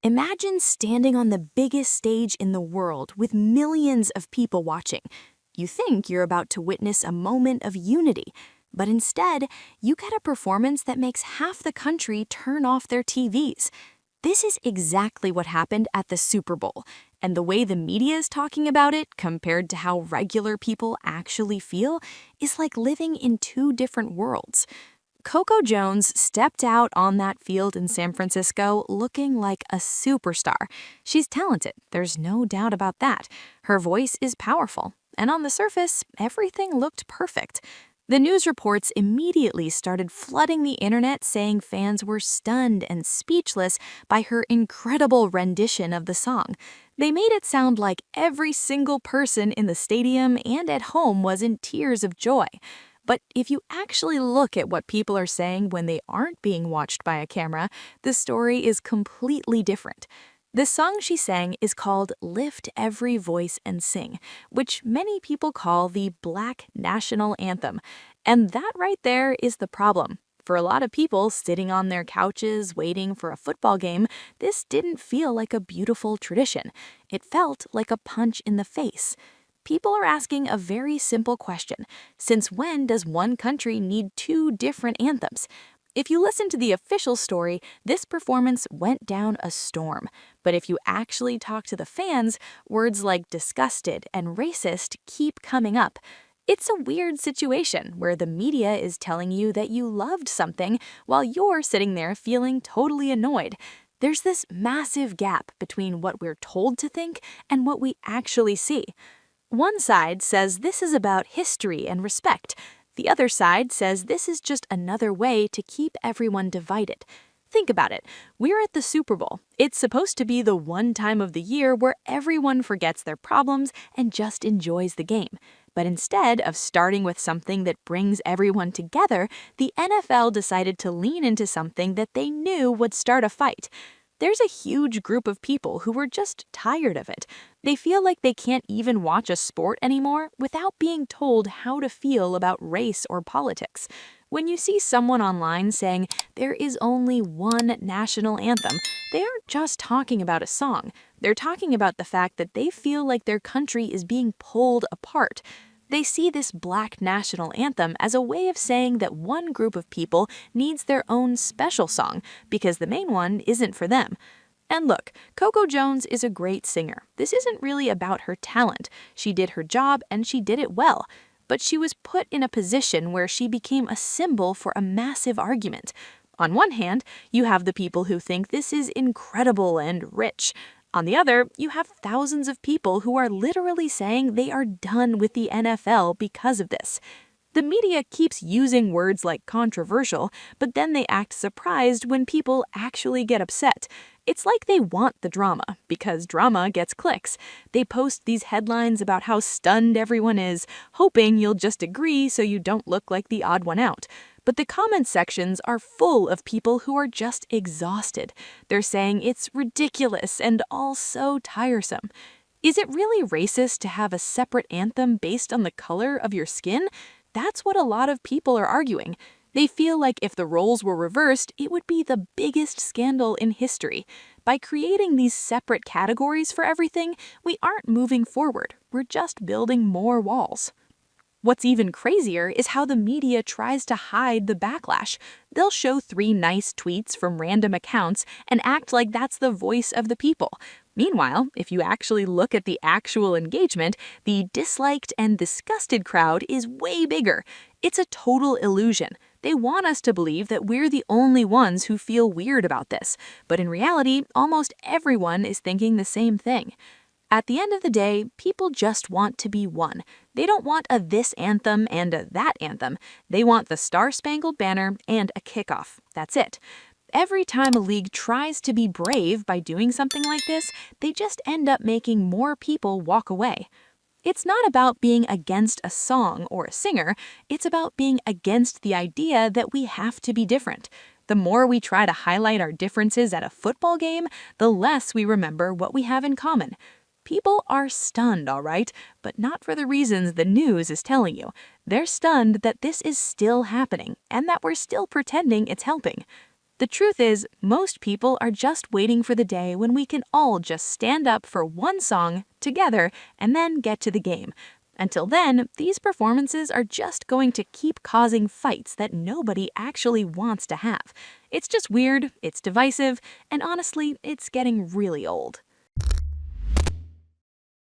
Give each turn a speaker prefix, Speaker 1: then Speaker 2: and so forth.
Speaker 1: Imagine standing on the biggest stage in the world with millions of people watching. You think you're about to witness a moment of unity, but instead, you get a performance that makes half the country turn off their TVs. This is exactly what happened at the Super Bowl, and the way the media is talking about it compared to how regular people actually feel is like living in two different worlds. Coco Jones stepped out on that field in San Francisco looking like a superstar. She's talented, there's no doubt about that. Her voice is powerful, and on the surface, everything looked perfect. The news reports immediately started flooding the internet saying fans were stunned and speechless by her incredible rendition of the song. They made it sound like every single person in the stadium and at home was in tears of joy. But if you actually look at what people are saying when they aren't being watched by a camera, the story is completely different. The song she sang is called Lift Every Voice and Sing, which many people call the Black National Anthem. And that right there is the problem. For a lot of people sitting on their couches waiting for a football game, this didn't feel like a beautiful tradition. It felt like a punch in the face. People are asking a very simple question. Since when does one country need two different anthems? If you listen to the official story, this performance went down a storm. But if you actually talk to the fans, words like disgusted and racist keep coming up. It's a weird situation where the media is telling you that you loved something while you're sitting there feeling totally annoyed. There's this massive gap between what we're told to think and what we actually see. One side says this is about history and respect. The other side says this is just another way to keep everyone divided. Think about it. We're at the Super Bowl. It's supposed to be the one time of the year where everyone forgets their problems and just enjoys the game. But instead of starting with something that brings everyone together, the NFL decided to lean into something that they knew would start a fight. There's a huge group of people who are just tired of it. They feel like they can't even watch a sport anymore without being told how to feel about race or politics. When you see someone online saying there is only one national anthem, they aren't just talking about a song. They're talking about the fact that they feel like their country is being pulled apart. They see this Black National Anthem as a way of saying that one group of people needs their own special song because the main one isn't for them. And look, Coco Jones is a great singer. This isn't really about her talent. She did her job and she did it well. But she was put in a position where she became a symbol for a massive argument. On one hand, you have the people who think this is incredible and rich. On the other, you have thousands of people who are literally saying they are done with the NFL because of this. The media keeps using words like controversial, but then they act surprised when people actually get upset. It's like they want the drama, because drama gets clicks. They post these headlines about how stunned everyone is, hoping you'll just agree so you don't look like the odd one out. But the comment sections are full of people who are just exhausted. They're saying it's ridiculous and all so tiresome. Is it really racist to have a separate anthem based on the color of your skin? That's what a lot of people are arguing. They feel like if the roles were reversed, it would be the biggest scandal in history. By creating these separate categories for everything, we aren't moving forward. We're just building more walls. What's even crazier is how the media tries to hide the backlash. They'll show 3 nice tweets from random accounts and act like that's the voice of the people. Meanwhile, if you actually look at the actual engagement, the disliked and disgusted crowd is way bigger. It's a total illusion. They want us to believe that we're the only ones who feel weird about this, but in reality, almost everyone is thinking the same thing. At the end of the day, people just want to be one. They don't want a this anthem and a that anthem. They want the Star-Spangled Banner and a kickoff. That's it. Every time a league tries to be brave by doing something like this, they just end up making more people walk away. It's not about being against a song or a singer. It's about being against the idea that we have to be different. The more we try to highlight our differences at a football game, the less we remember what we have in common. People are stunned, all right, but not for the reasons the news is telling you. They're stunned that this is still happening and that we're still pretending it's helping. The truth is, most people are just waiting for the day when we can all just stand up for one song together and then get to the game. Until then, these performances are just going to keep causing fights that nobody actually wants to have. It's just weird, it's divisive, and honestly, it's getting really old.